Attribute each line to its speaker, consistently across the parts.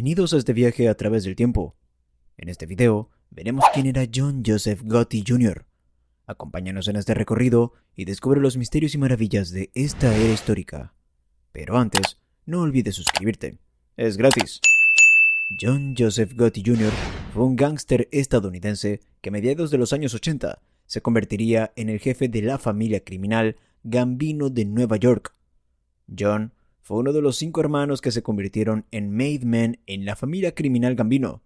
Speaker 1: Bienvenidos a este viaje a través del tiempo. En este video veremos quién era John Joseph Gotti Jr. Acompáñanos en este recorrido y descubre los misterios y maravillas de esta era histórica. Pero antes, no olvides suscribirte. Es gratis. John Joseph Gotti Jr. fue un gángster estadounidense que a mediados de los años 80 se convertiría en el jefe de la familia criminal Gambino de Nueva York. John fue uno de los 5 hermanos que se convirtieron en made men en la familia criminal Gambino.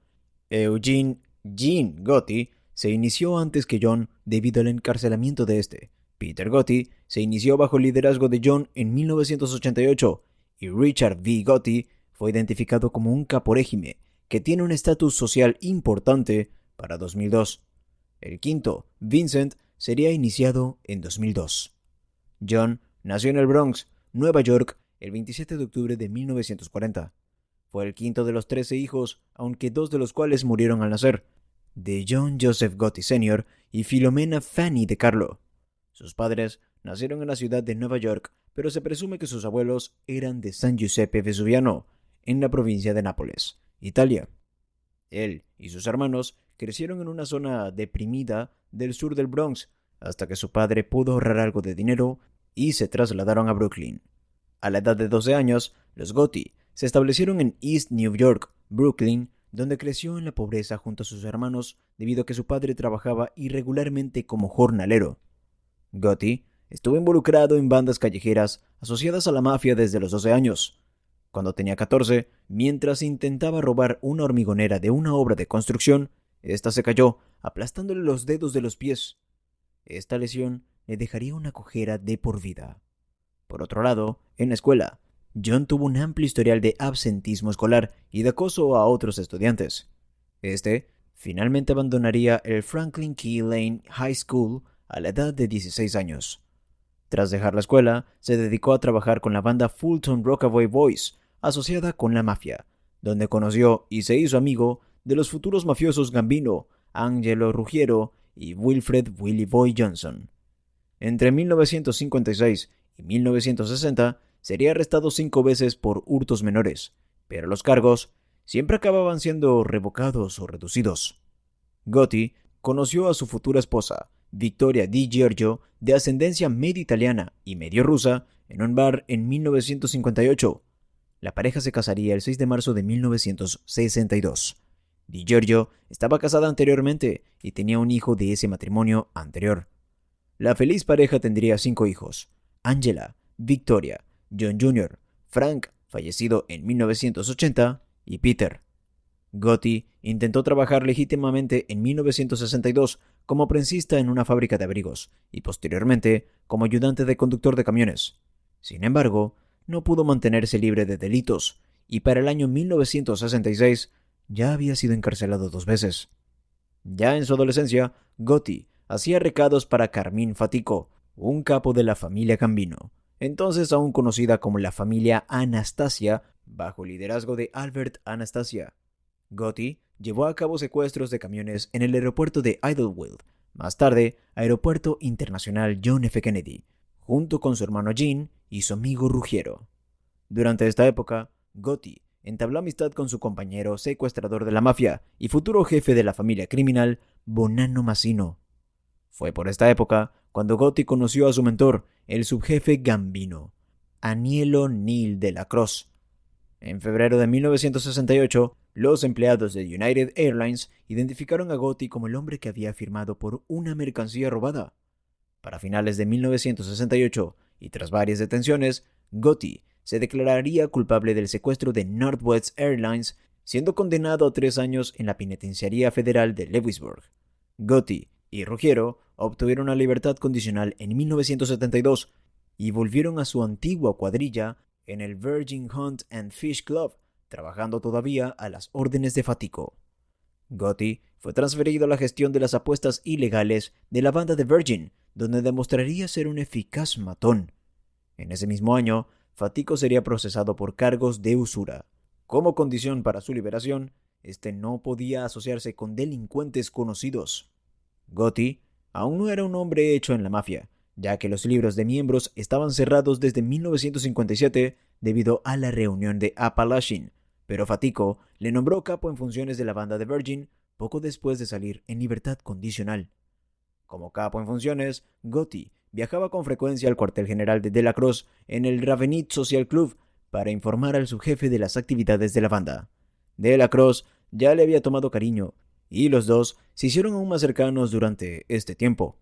Speaker 1: Eugene Gene Gotti se inició antes que John debido al encarcelamiento de este. Peter Gotti se inició bajo el liderazgo de John en 1988 y Richard V. Gotti fue identificado como un capo régimen que tiene un estatus social importante para 2002. El quinto, Vincent, sería iniciado en 2002. John nació en el Bronx, Nueva York, el 27 de octubre de 1940. Fue el quinto de los 13 hijos, aunque 2 de los cuales murieron al nacer, de John Joseph Gotti Sr. y Philomena Fanny de Carlo. Sus padres nacieron en la ciudad de Nueva York, pero se presume que sus abuelos eran de San Giuseppe Vesuviano, en la provincia de Nápoles, Italia. Él y sus hermanos crecieron en una zona deprimida del sur del Bronx, hasta que su padre pudo ahorrar algo de dinero y se trasladaron a Brooklyn. A la edad de 12 años, los Gotti se establecieron en East New York, Brooklyn, donde creció en la pobreza junto a sus hermanos debido a que su padre trabajaba irregularmente como jornalero. Gotti estuvo involucrado en bandas callejeras asociadas a la mafia desde los 12 años. Cuando tenía 14, mientras intentaba robar una hormigonera de una obra de construcción, esta se cayó, aplastándole los dedos de los pies. Esta lesión le dejaría una cojera de por vida. Por otro lado, en la escuela, John tuvo un amplio historial de absentismo escolar y de acoso a otros estudiantes. Este finalmente abandonaría el Franklin Key Lane High School a la edad de 16 años. Tras dejar la escuela, se dedicó a trabajar con la banda Fulton Rockaway Boys, asociada con la mafia, donde conoció y se hizo amigo de los futuros mafiosos Gambino, Angelo Ruggiero y Wilfred Willie Boy Johnson. Entre 1956 y 1960 sería arrestado 5 veces por hurtos menores, pero los cargos siempre acababan siendo revocados o reducidos. Gotti conoció a su futura esposa, Victoria Di Giorgio, de ascendencia medio italiana y medio rusa, en un bar en 1958. La pareja se casaría el 6 de marzo de 1962. Di Giorgio estaba casada anteriormente y tenía un hijo de ese matrimonio anterior. La feliz pareja tendría 5 hijos: Angela, Victoria, John Jr., Frank, fallecido en 1980, y Peter. Gotti intentó trabajar legítimamente en 1962 como prensista en una fábrica de abrigos y posteriormente como ayudante de conductor de camiones. Sin embargo, no pudo mantenerse libre de delitos y para el año 1966 ya había sido encarcelado 2 veces. Ya en su adolescencia, Gotti hacía recados para Carmine Fatico, un capo de la familia Gambino, entonces aún conocida como la familia Anastasia, bajo el liderazgo de Albert Anastasia. Gotti llevó a cabo secuestros de camiones en el aeropuerto de Idlewild, más tarde Aeropuerto Internacional John F. Kennedy, junto con su hermano Gene y su amigo Ruggiero. Durante esta época, Gotti entabló amistad con su compañero secuestrador de la mafia y futuro jefe de la familia criminal, Bonanno Massino. Fue por esta época cuando Gotti conoció a su mentor, el subjefe Gambino, Aniello Neal de la Croce. En febrero de 1968, los empleados de United Airlines identificaron a Gotti como el hombre que había firmado por una mercancía robada. Para finales de 1968, y tras varias detenciones, Gotti se declararía culpable del secuestro de Northwest Airlines, siendo condenado a 3 años en la penitenciaría federal de Lewisburg. Gotti y Ruggiero obtuvieron la libertad condicional en 1972 y volvieron a su antigua cuadrilla en el Virgin Hunt and Fish Club, trabajando todavía a las órdenes de Fatico. Gotti fue transferido a la gestión de las apuestas ilegales de la banda de Virgin, donde demostraría ser un eficaz matón. En ese mismo año, Fatico sería procesado por cargos de usura. Como condición para su liberación, este no podía asociarse con delincuentes conocidos. Gotti aún no era un hombre hecho en la mafia, ya que los libros de miembros estaban cerrados desde 1957 debido a la reunión de Apalachin, pero Fatico le nombró capo en funciones de la banda de Virgin poco después de salir en libertad condicional. Como capo en funciones, Gotti viajaba con frecuencia al cuartel general de la Crosse en el Ravenite Social Club para informar al subjefe de las actividades de la banda. De la Crosse ya le había tomado cariño, y los dos se hicieron aún más cercanos durante este tiempo.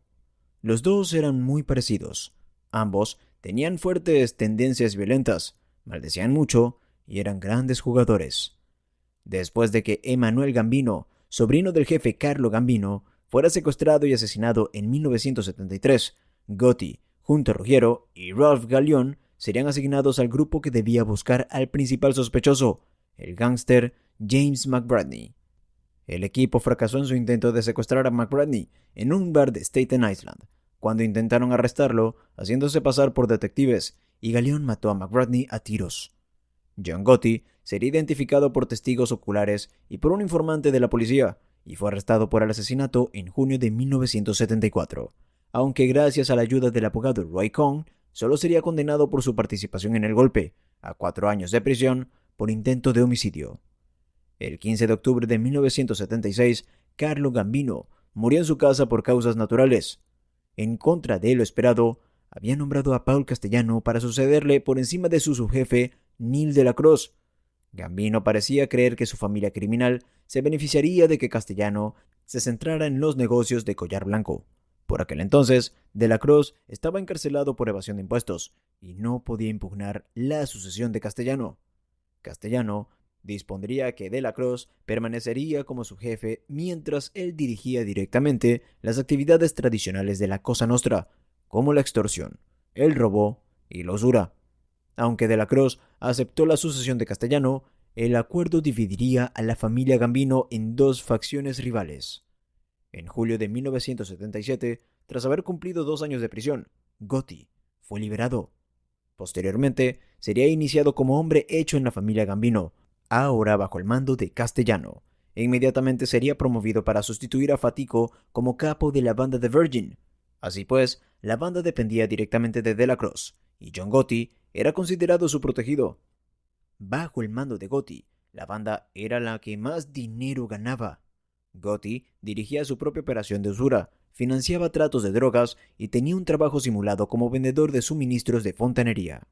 Speaker 1: Los dos eran muy parecidos. Ambos tenían fuertes tendencias violentas, maldecían mucho y eran grandes jugadores. Después de que Emmanuel Gambino, sobrino del jefe Carlo Gambino, fuera secuestrado y asesinado en 1973, Gotti, junto a Ruggiero y Ralph Gallion, serían asignados al grupo que debía buscar al principal sospechoso, el gángster James McBradney. El equipo fracasó en su intento de secuestrar a McBradney en un bar de Staten Island, cuando intentaron arrestarlo haciéndose pasar por detectives, y Gallion mató a McBradney a tiros. John Gotti sería identificado por testigos oculares y por un informante de la policía, y fue arrestado por el asesinato en junio de 1974, aunque gracias a la ayuda del abogado Roy Cohn, solo sería condenado por su participación en el golpe, a 4 años de prisión por intento de homicidio. El 15 de octubre de 1976, Carlo Gambino murió en su casa por causas naturales. En contra de lo esperado, había nombrado a Paul Castellano para sucederle por encima de su subjefe Neil Delacroix. Gambino parecía creer que su familia criminal se beneficiaría de que Castellano se centrara en los negocios de collar blanco. Por aquel entonces, Delacroix estaba encarcelado por evasión de impuestos y no podía impugnar la sucesión de Castellano. Castellano dispondría que Delacroix permanecería como su jefe mientras él dirigía directamente las actividades tradicionales de la Cosa Nostra, como la extorsión, el robo y la usura. Aunque Delacroix aceptó la sucesión de Castellano, el acuerdo dividiría a la familia Gambino en dos facciones rivales. En julio de 1977, tras haber cumplido 2 años de prisión, Gotti fue liberado. Posteriormente, sería iniciado como hombre hecho en la familia Gambino, ahora bajo el mando de Castellano, e inmediatamente sería promovido para sustituir a Fatico como capo de la banda de Virgin. Así pues, la banda dependía directamente de Delacroix, y John Gotti era considerado su protegido. Bajo el mando de Gotti, la banda era la que más dinero ganaba. Gotti dirigía su propia operación de usura, financiaba tratos de drogas y tenía un trabajo simulado como vendedor de suministros de fontanería.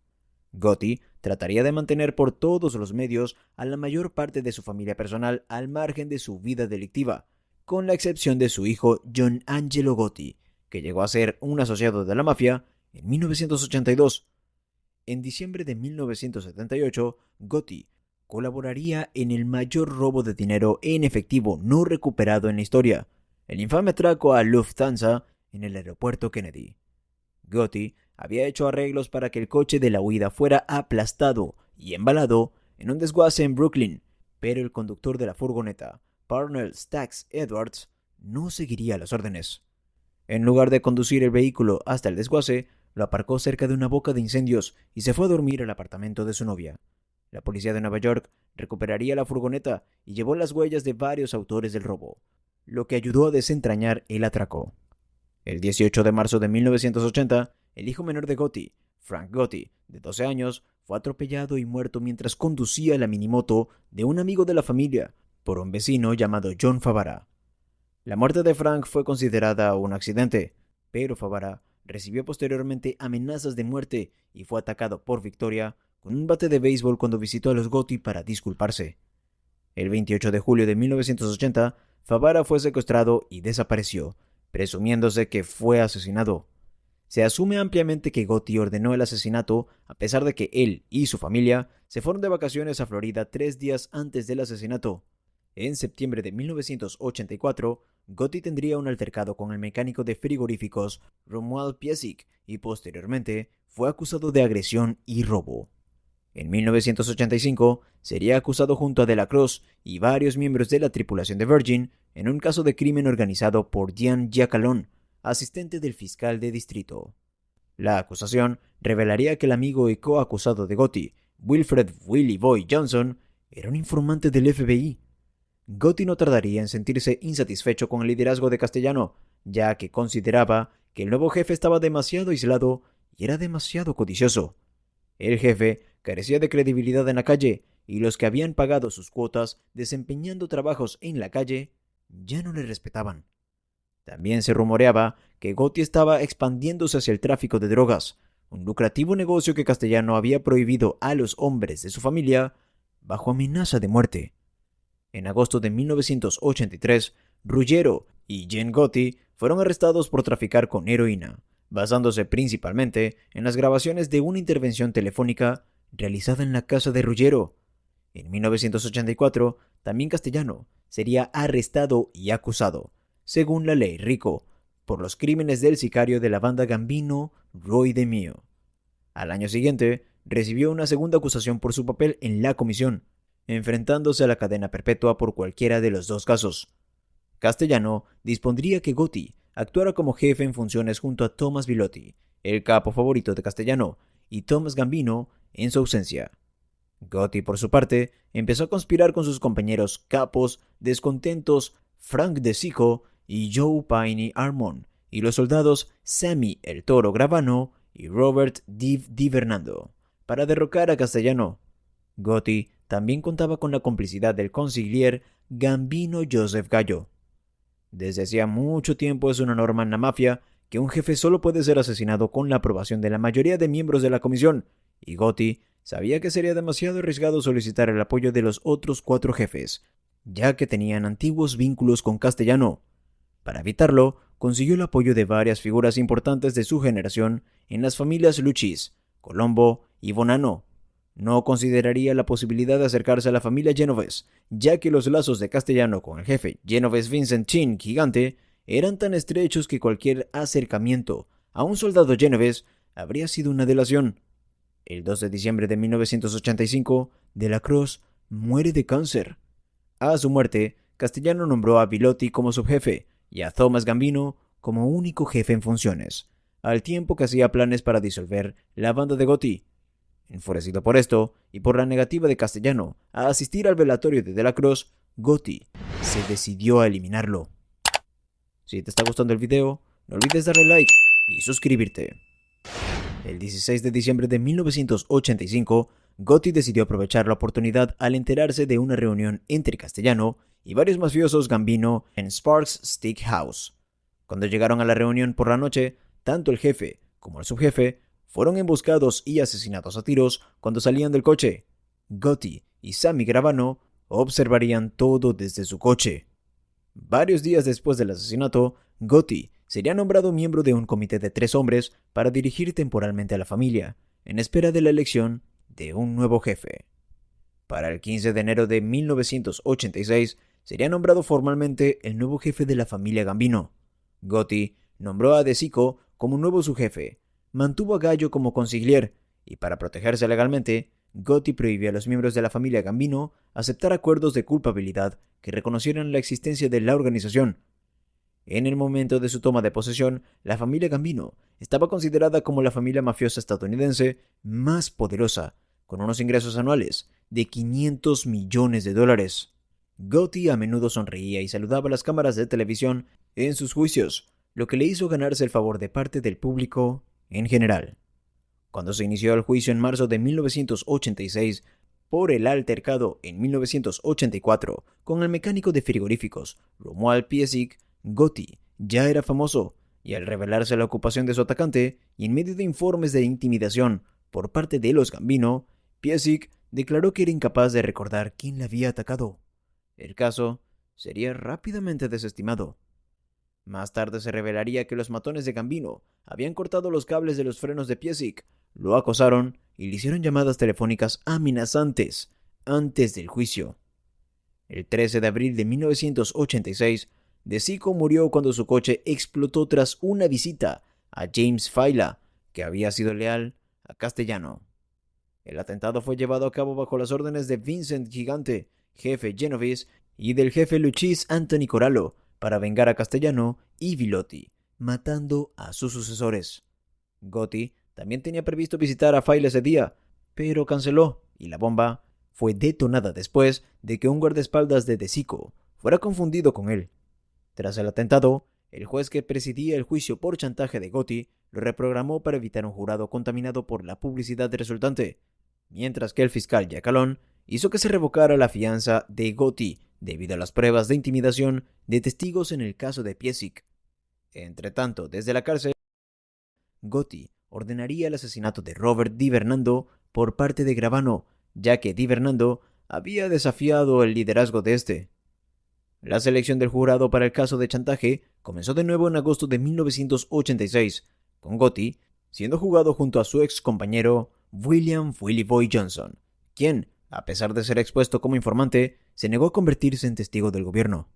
Speaker 1: Gotti trataría de mantener por todos los medios a la mayor parte de su familia personal al margen de su vida delictiva, con la excepción de su hijo John Angelo Gotti, que llegó a ser un asociado de la mafia en 1982. En diciembre de 1978, Gotti colaboraría en el mayor robo de dinero en efectivo no recuperado en la historia, el infame atraco a Lufthansa en el aeropuerto Kennedy. Gotti había hecho arreglos para que el coche de la huida fuera aplastado y embalado en un desguace en Brooklyn, pero el conductor de la furgoneta, Parnell Stacks Edwards, no seguiría las órdenes. En lugar de conducir el vehículo hasta el desguace, lo aparcó cerca de una boca de incendios y se fue a dormir al apartamento de su novia. La policía de Nueva York recuperaría la furgoneta y llevó las huellas de varios autores del robo, lo que ayudó a desentrañar el atraco. El 18 de marzo de 1980, el hijo menor de Gotti, Frank Gotti, de 12 años, fue atropellado y muerto mientras conducía la minimoto de un amigo de la familia por un vecino llamado John Favara. La muerte de Frank fue considerada un accidente, pero Favara recibió posteriormente amenazas de muerte y fue atacado por Victoria con un bate de béisbol cuando visitó a los Gotti para disculparse. El 28 de julio de 1980, Favara fue secuestrado y desapareció, presumiéndose que fue asesinado. Se asume ampliamente que Gotti ordenó el asesinato a pesar de que él y su familia se fueron de vacaciones a Florida 3 días antes del asesinato. En septiembre de 1984, Gotti tendría un altercado con el mecánico de frigoríficos Romuald Piesik y posteriormente fue acusado de agresión y robo. En 1985 sería acusado junto a Delacroix y varios miembros de la tripulación de Virgin en un caso de crimen organizado por Diane Giacalone, asistente del fiscal de distrito. La acusación revelaría que el amigo y coacusado de Gotti, Wilfred Willie Boy Johnson, era un informante del FBI. Gotti no tardaría en sentirse insatisfecho con el liderazgo de Castellano, ya que consideraba que el nuevo jefe estaba demasiado aislado y era demasiado codicioso. El jefe carecía de credibilidad en la calle y los que habían pagado sus cuotas desempeñando trabajos en la calle ya no le respetaban. También se rumoreaba que Gotti estaba expandiéndose hacia el tráfico de drogas, un lucrativo negocio que Castellano había prohibido a los hombres de su familia bajo amenaza de muerte. En agosto de 1983, Ruggiero y Jen Gotti fueron arrestados por traficar con heroína, basándose principalmente en las grabaciones de una intervención telefónica realizada en la casa de Ruggiero. En 1984, también Castellano sería arrestado y acusado, según la ley Rico, por los crímenes del sicario de la banda Gambino, Roy DeMeo. Al año siguiente, recibió una segunda acusación por su papel en la comisión, enfrentándose a la cadena perpetua por cualquiera de los dos casos. Castellano dispondría que Gotti actuara como jefe en funciones junto a Thomas Bilotti, el capo favorito de Castellano, y Thomas Gambino en su ausencia. Gotti, por su parte, empezó a conspirar con sus compañeros capos descontentos Frank De Sico y Joe Piney Armon, y los soldados Sammy el Toro Gravano y Robert Di Fernando, para derrocar a Castellano. Gotti también contaba con la complicidad del consigliere Gambino Joseph Gallo. Desde hacía mucho tiempo es una norma en la mafia que un jefe solo puede ser asesinado con la aprobación de la mayoría de miembros de la comisión, y Gotti sabía que sería demasiado arriesgado solicitar el apoyo de los otros 4 jefes, ya que tenían antiguos vínculos con Castellano. Para evitarlo, consiguió el apoyo de varias figuras importantes de su generación en las familias Luchis, Colombo y Bonanno. No consideraría la posibilidad de acercarse a la familia Genovese, ya que los lazos de Castellano con el jefe Genovese Vincent Chin Gigante eran tan estrechos que cualquier acercamiento a un soldado Genovese habría sido una delación. El 2 de diciembre de 1985, De la Cruz muere de cáncer. A su muerte, Castellano nombró a Bilotti como subjefe y a Thomas Gambino como único jefe en funciones, al tiempo que hacía planes para disolver la banda de Gotti. Enfurecido por esto y por la negativa de Castellano a asistir al velatorio de la Cruz, Gotti se decidió a eliminarlo. Si te está gustando el video, no olvides darle like y suscribirte. El 16 de diciembre de 1985, Gotti decidió aprovechar la oportunidad al enterarse de una reunión entre Castellano y varios mafiosos Gambino en Sparks Steak House. Cuando llegaron a la reunión por la noche, tanto el jefe como el subjefe fueron emboscados y asesinados a tiros cuando salían del coche. Gotti y Sammy Gravano observarían todo desde su coche. Varios días después del asesinato, Gotti sería nombrado miembro de un comité de 3 hombres para dirigir temporalmente a la familia, en espera de la elección de un nuevo jefe. Para el 15 de enero de 1986, sería nombrado formalmente el nuevo jefe de la familia Gambino. Gotti nombró a De Sico como nuevo subjefe, mantuvo a Gallo como consigliere, y para protegerse legalmente, Gotti prohibió a los miembros de la familia Gambino aceptar acuerdos de culpabilidad que reconocieran la existencia de la organización. En el momento de su toma de posesión, la familia Gambino estaba considerada como la familia mafiosa estadounidense más poderosa, con unos ingresos anuales de $500 millones. Gotti a menudo sonreía y saludaba a las cámaras de televisión en sus juicios, lo que le hizo ganarse el favor de parte del público en general. Cuando se inició el juicio en marzo de 1986 por el altercado en 1984 con el mecánico de frigoríficos Romuald Piesik, Gotti ya era famoso, y al revelarse la ocupación de su atacante y en medio de informes de intimidación por parte de los Gambino, Piesik declaró que era incapaz de recordar quién le había atacado. El caso sería rápidamente desestimado. Más tarde se revelaría que los matones de Gambino habían cortado los cables de los frenos de Piesik, lo acosaron y le hicieron llamadas telefónicas amenazantes antes del juicio. El 13 de abril de 1986, De Sico murió cuando su coche explotó tras una visita a James Faila, que había sido leal a Castellano. El atentado fue llevado a cabo bajo las órdenes de Vincent Gigante, jefe Genovese, y del jefe Luchis Anthony Corallo, para vengar a Castellano y Bilotti, matando a sus sucesores. Gotti también tenía previsto visitar a Faila ese día, pero canceló, y la bomba fue detonada después de que un guardaespaldas de Sico fuera confundido con él. Tras el atentado, el juez que presidía el juicio por chantaje de Gotti lo reprogramó para evitar un jurado contaminado por la publicidad resultante, mientras que el fiscal Jack Alon hizo que se revocara la fianza de Gotti debido a las pruebas de intimidación de testigos en el caso de Piesik. Entretanto, desde la cárcel, Gotti ordenaría el asesinato de Robert Di Bernardo por parte de Gravano, ya que Di Bernardo había desafiado el liderazgo de este. La selección del jurado para el caso de chantaje comenzó de nuevo en agosto de 1986, con Gotti siendo jugado junto a su ex compañero William Willie Boy Johnson, quien, a pesar de ser expuesto como informante, se negó a convertirse en testigo del gobierno.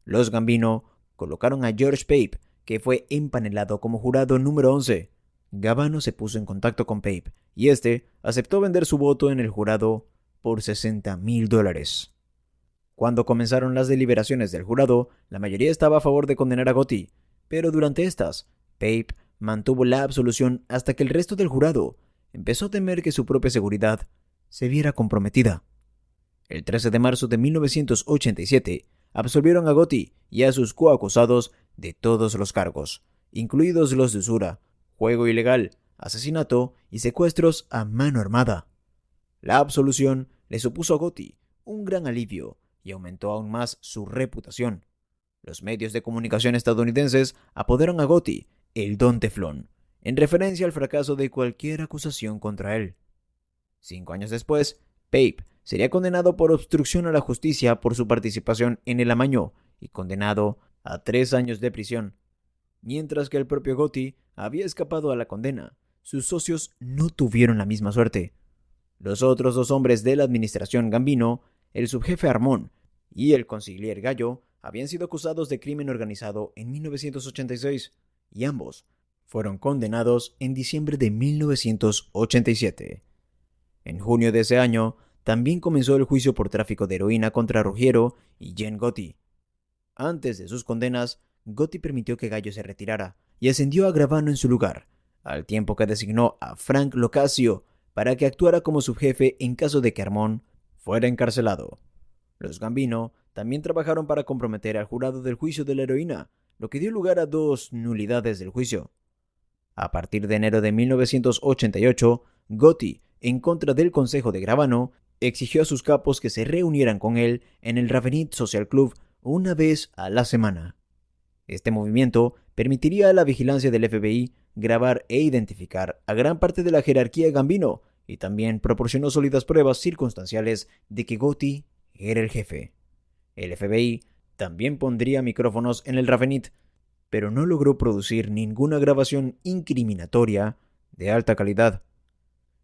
Speaker 1: Los Gambino colocaron a George Pape, que fue empanelado como jurado número 11. Gavano se puso en contacto con Pape, y este aceptó vender su voto en el jurado por $60,000. Cuando comenzaron las deliberaciones del jurado, la mayoría estaba a favor de condenar a Gotti, pero durante estas, Pape mantuvo la absolución hasta que el resto del jurado empezó a temer que su propia seguridad se viera comprometida. El 13 de marzo de 1987, absolvieron a Gotti y a sus coacusados de todos los cargos, incluidos los de usura, juego ilegal, asesinato y secuestros a mano armada. La absolución le supuso a Gotti un gran alivio y aumentó aún más su reputación. Los medios de comunicación estadounidenses apodaron a Gotti el Don Teflón, en referencia al fracaso de cualquier acusación contra él. 5 años después, Pape sería condenado por obstrucción a la justicia por su participación en el amaño y condenado a 3 años de prisión. Mientras que el propio Gotti había escapado a la condena, sus socios no tuvieron la misma suerte. Los otros 2 hombres de la administración Gambino, el subjefe Armón y el consigliere Gallo, habían sido acusados de crimen organizado en 1986 y ambos fueron condenados en diciembre de 1987. En junio de ese año, también comenzó el juicio por tráfico de heroína contra Ruggiero y Jen Gotti. Antes de sus condenas, Gotti permitió que Gallo se retirara y ascendió a Gravano en su lugar, al tiempo que designó a Frank Locasio para que actuara como subjefe en caso de que Armón fuera encarcelado. Los Gambino también trabajaron para comprometer al jurado del juicio de la heroína, lo que dio lugar a 2 nulidades del juicio. A partir de enero de 1988, Gotti, en contra del consejo de Gravano, exigió a sus capos que se reunieran con él en el Ravenite Social Club una vez a la semana. Este movimiento permitiría a la vigilancia del FBI grabar e identificar a gran parte de la jerarquía Gambino y también proporcionó sólidas pruebas circunstanciales de que Gotti era el jefe. El FBI también pondría micrófonos en el Ravenite, pero no logró producir ninguna grabación incriminatoria de alta calidad,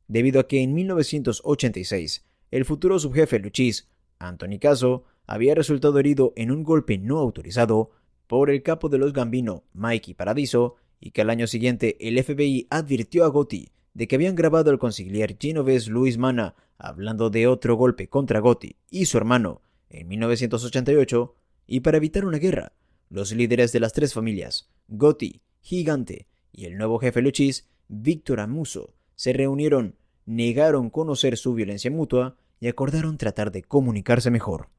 Speaker 1: debido a que en 1986 el futuro subjefe Luchis, Anthony Caso, había resultado herido en un golpe no autorizado por el capo de los Gambino, Mikey Paradiso, y que al año siguiente el FBI advirtió a Gotti de que habían grabado al consigliere Genovese Luis Mana hablando de otro golpe contra Gotti y su hermano en 1988, y para evitar una guerra, los líderes de las 3 familias, Gotti, Gigante y el nuevo jefe Luchis, Víctor Amuso, se reunieron, negaron conocer su violencia mutua y acordaron tratar de comunicarse mejor.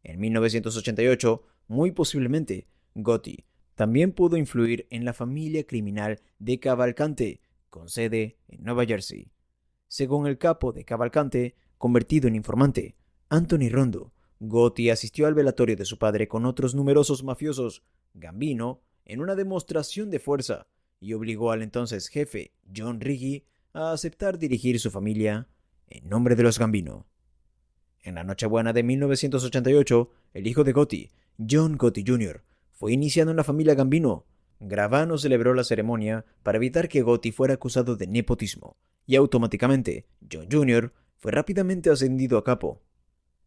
Speaker 1: En 1988, muy posiblemente, Gotti también pudo influir en la familia criminal de Cavalcante, con sede en Nueva Jersey. Según el capo de Cavalcante, convertido en informante, Anthony Rondo, Gotti asistió al velatorio de su padre con otros numerosos mafiosos, Gambino, en una demostración de fuerza, y obligó al entonces jefe, John Riggi, a aceptar dirigir su familia en nombre de los Gambino. En la Nochebuena de 1988, el hijo de Gotti, John Gotti Jr., fue iniciado en la familia Gambino. Gravano celebró la ceremonia para evitar que Gotti fuera acusado de nepotismo, y automáticamente, John Jr. fue rápidamente ascendido a capo.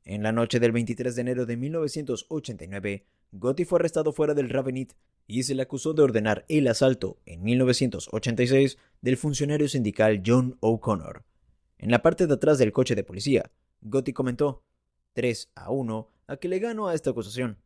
Speaker 1: En la noche del 23 de enero de 1989, Gotti fue arrestado fuera del Ravenite y se le acusó de ordenar el asalto en 1986 del funcionario sindical John O'Connor. En la parte de atrás del coche de policía, Gotti comentó 3-1 a que le ganó a esta acusación.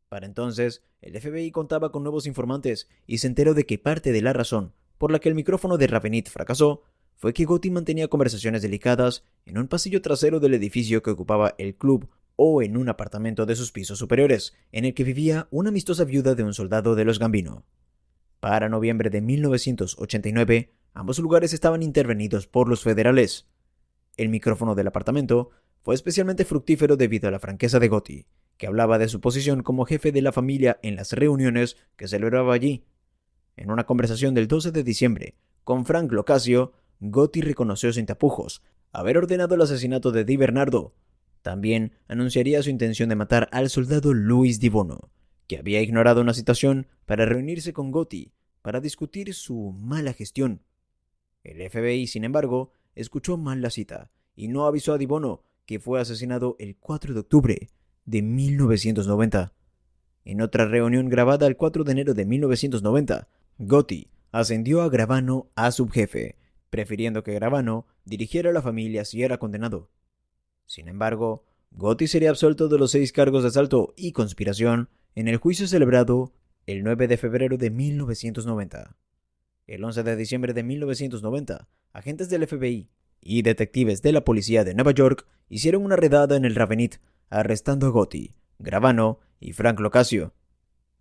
Speaker 1: Para entonces, el FBI contaba con nuevos informantes y se enteró de que parte de la razón por la que el micrófono de Ravenite fracasó fue que Gotti mantenía conversaciones delicadas en un pasillo trasero del edificio que ocupaba el club o en un apartamento de sus pisos superiores, en el que vivía una amistosa viuda de un soldado de los Gambino. Para noviembre de 1989, ambos lugares estaban intervenidos por los federales. El micrófono del apartamento fue especialmente fructífero debido a la franqueza de Gotti, que hablaba de su posición como jefe de la familia en las reuniones que celebraba allí. En una conversación del 12 de diciembre con Frank Locasio, Gotti reconoció sin tapujos haber ordenado el asesinato de Di Bernardo. También anunciaría su intención de matar al soldado Luis Di Bono, que había ignorado una citación para reunirse con Gotti para discutir su mala gestión. El FBI, sin embargo, escuchó mal la cita y no avisó a Di Bono, que fue asesinado el 4 de octubre de 1990. En otra reunión grabada el 4 de enero de 1990, Gotti ascendió a Gravano a subjefe, prefiriendo que Gravano dirigiera a la familia si era condenado. Sin embargo, Gotti sería absuelto de los 6 cargos de asalto y conspiración en el juicio celebrado el 9 de febrero de 1990. El 11 de diciembre de 1990, agentes del FBI y detectives de la policía de Nueva York hicieron una redada en el Ravenite, arrestando a Gotti, Gravano y Frank Locasio.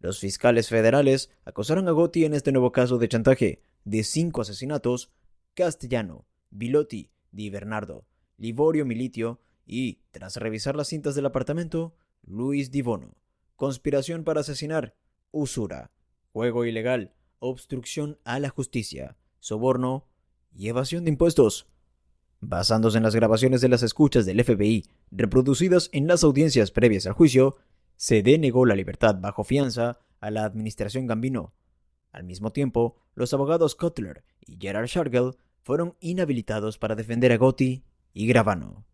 Speaker 1: Los fiscales federales acusaron a Gotti en este nuevo caso de chantaje de 5 asesinatos: Castellano, Bilotti, Di Bernardo, Liborio Militio y, tras revisar las cintas del apartamento, Luis Di Bono, conspiración para asesinar, usura, juego ilegal, obstrucción a la justicia, soborno y evasión de impuestos. Basándose en las grabaciones de las escuchas del FBI reproducidas en las audiencias previas al juicio, se denegó la libertad bajo fianza a la administración Gambino. Al mismo tiempo, los abogados Cutler y Gerald Shargel fueron inhabilitados para defender a Gotti y Gravano.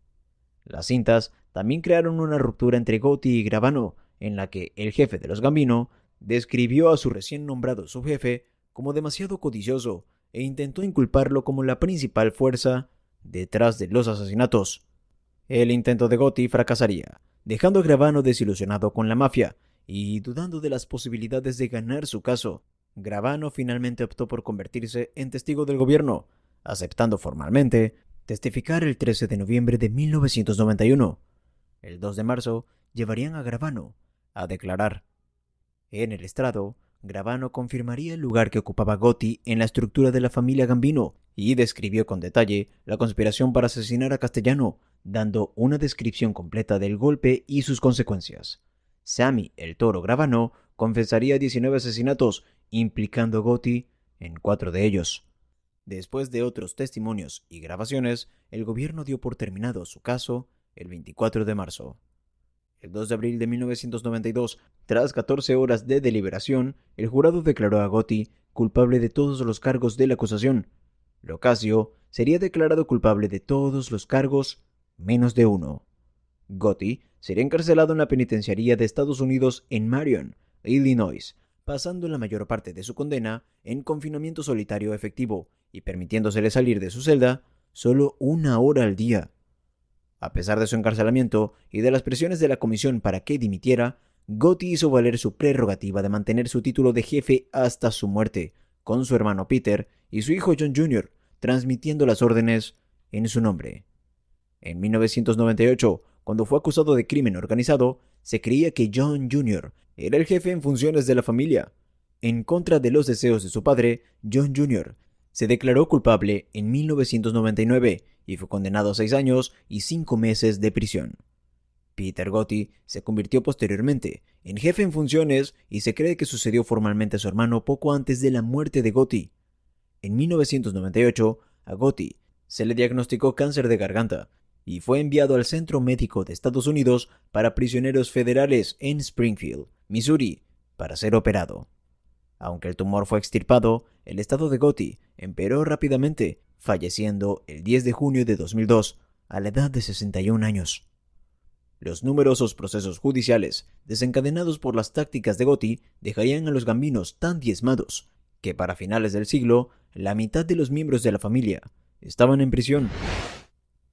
Speaker 1: Las cintas también crearon una ruptura entre Gotti y Gravano, en la que el jefe de los Gambino describió a su recién nombrado subjefe como demasiado codicioso e intentó inculparlo como la principal fuerza detrás de los asesinatos. El intento de Gotti fracasaría, dejando a Gravano desilusionado con la mafia y dudando de las posibilidades de ganar su caso. Gravano finalmente optó por convertirse en testigo del gobierno, aceptando formalmente testificar el 13 de noviembre de 1991. El 2 de marzo llevarían a Gravano a declarar. En el estrado, Gravano confirmaría el lugar que ocupaba Gotti en la estructura de la familia Gambino y describió con detalle la conspiración para asesinar a Castellano, dando una descripción completa del golpe y sus consecuencias. Sammy el Toro Gravano confesaría 19 asesinatos, implicando a Gotti en 4 de ellos. Después de otros testimonios y grabaciones, el gobierno dio por terminado su caso el 24 de marzo. El 2 de abril de 1992, tras 14 horas de deliberación, el jurado declaró a Gotti culpable de todos los cargos de la acusación. Locasio sería declarado culpable de todos los cargos menos de uno. Gotti sería encarcelado en la penitenciaría de Estados Unidos en Marion, Illinois, pasando la mayor parte de su condena en confinamiento solitario efectivo y permitiéndosele salir de su celda solo 1 hora al día. A pesar de su encarcelamiento y de las presiones de la comisión para que dimitiera, Gotti hizo valer su prerrogativa de mantener su título de jefe hasta su muerte, con su hermano Peter y su hijo John Jr., transmitiendo las órdenes en su nombre. En 1998, cuando fue acusado de crimen organizado, se creía que John Jr. era el jefe en funciones de la familia. En contra de los deseos de su padre, John Jr. se declaró culpable en 1999 y fue condenado a 6 años y 5 meses de prisión. Peter Gotti se convirtió posteriormente en jefe en funciones y se cree que sucedió formalmente a su hermano poco antes de la muerte de Gotti. En 1998, a Gotti se le diagnosticó cáncer de garganta y fue enviado al Centro Médico de Estados Unidos para Prisioneros Federales en Springfield, Missouri, para ser operado. Aunque el tumor fue extirpado, el estado de Gotti empeoró rápidamente, falleciendo el 10 de junio de 2002 a la edad de 61 años. Los numerosos procesos judiciales desencadenados por las tácticas de Gotti dejarían a los Gambinos tan diezmados que para finales del siglo la mitad de los miembros de la familia estaban en prisión.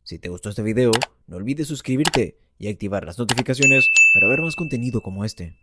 Speaker 1: Si te gustó este video, no olvides suscribirte y activar las notificaciones para ver más contenido como este.